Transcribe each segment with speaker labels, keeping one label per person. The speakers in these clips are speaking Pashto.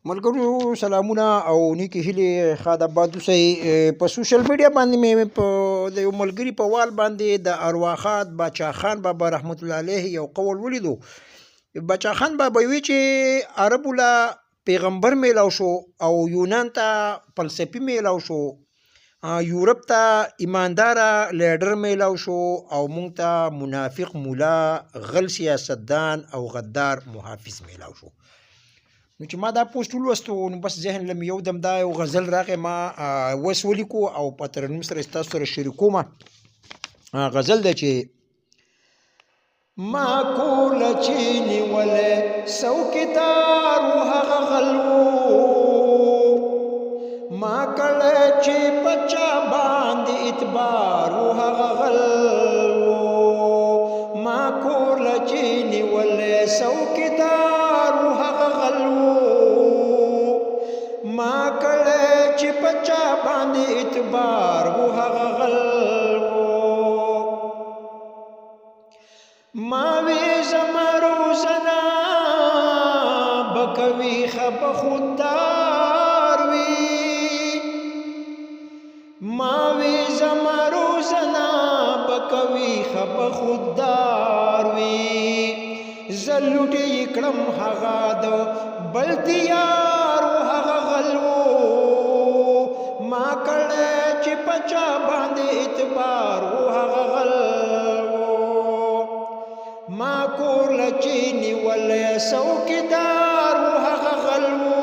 Speaker 1: ملګرو سلامونه او نیکی هیلې ښاد آباد اوسئ. په سوشل میډیا باندې مې په د یو ملګري په وال باندې د ارواښاد باچا خان بابا رحمت الله علیه یو قول ولیدو. باچا خان بابا وی چې عربو له پیغمبر میلاو شو او یونان ته فلسفي میلاو شو، یورپ ته ایمانداره لیډر میلاو شو او مونږ ته منافق مولا غل سیاستدان او غدار محافظ میلاو شو. نو چې ما دا پوسټ ولوستو نو بس ذهن له مې یو دم دا یو غزل راغی، ما وس ولیکو او په ترنم سره ستاسو سره شریکوم. غزل دی چې ما کوله چې نیولې څوکیدار و هغه غل و، ما کړی چې په چا باندې اعتبار و هغه غل و، ما کوله چې نیولې څوکیدار و هغه غل و، ما کړی چې په چا باندې اعتبار و هغه غل و، ما وی زما روزنه بکوي خبه خوددار وي، ما وی زما روزنه بکوي خبه خوددار وي، زه لوټې کړم هغه د بل دیار و هغه غل و، ما کړی چې په چا باندې اعتبار و هغه غل و، ما کور له چې نیولی څوکیدار و هغه غل و،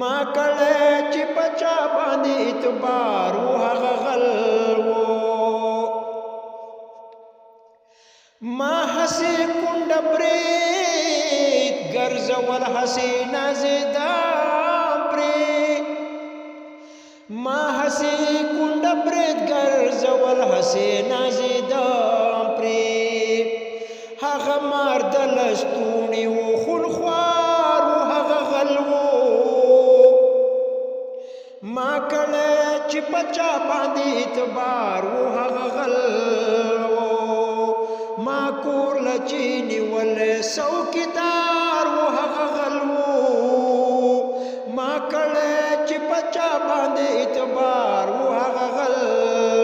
Speaker 1: ما کړی چې په چا باندې اعتبار و هغه غل و، ما هسې کونډه برید ګرځول هسې نازېدم پرې، ما هسې کونډه برید ګرځول هسې نازېدم پرې، هغه مار د لستوڼي و خونخوار و هغه غل و، ما کړی چې په چا باندې اعتبار و هغه غل و، ما کور له چې نیولی څوکیدار و هغه غل و، ما کړی چې په چا باندې اعتبار و هغه غل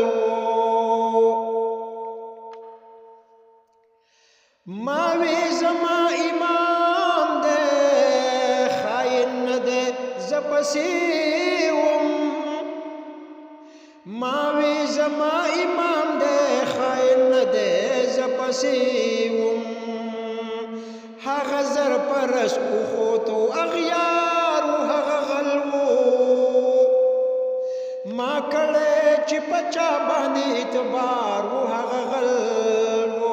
Speaker 1: و، ما وی زما امام دی خاین نه دی زه پسې وم، ما وی زما امام دی خاین نه دی زه پسې وم، هغه زر پرست وخوتو اغیار و هغه غل و، ما کړی چې په چا باندې اعتبار و هغه غل و،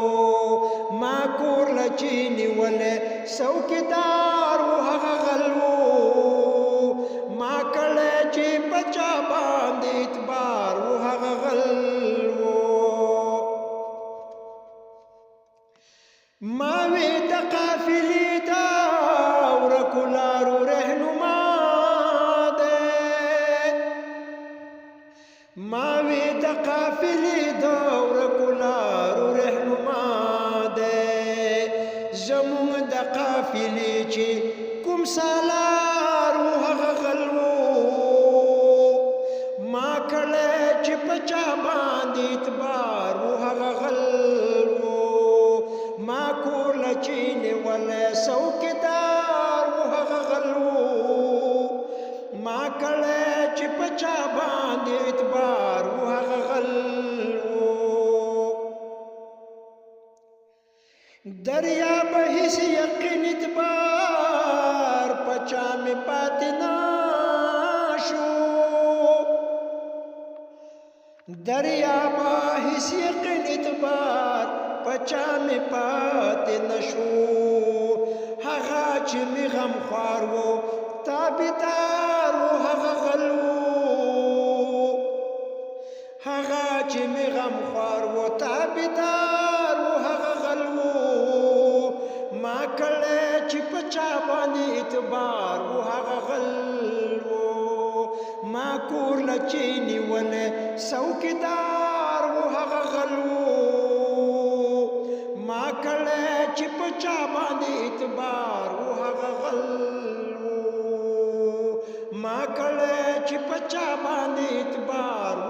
Speaker 1: ما کور له چې نیولی څوکیدار و هغه غل و، ما کړی چې په چا باندې اعتبار و هغه غل و، ما وی د قافلې دا ورکو لارو رهنما دی، ما وی د قافلې دا ورکو لارو رهنما دی، زمونږ د قافلې چې کوم سالار و هغه غل و، ما کړی چې په چا باندې اعتبار و هغه غل و، ما کور له چې نیولی څوکیدار و هغه غل و، ما کړی چې په چا باندې اعتبار و هغه غل و، دریاب هیڅ یقین اعتبار په چا مې پاتې نشو، دریاب هیڅ یقین اعتبار په چا مې پاتې نشو، هغه چې مې غمخوار و تابعدار و هغه غل و، هغه چې مې غمخوار و تابعدار و هغه غل و، ما کړی چې په چا باندې اعتبار و هغه غل و، ما کور له چې نیولی څوکیدار و هغه غل و، ما کړی چې په چا باندې اعتبار و هغه غل ما کړه چې پچا باندې اعتبار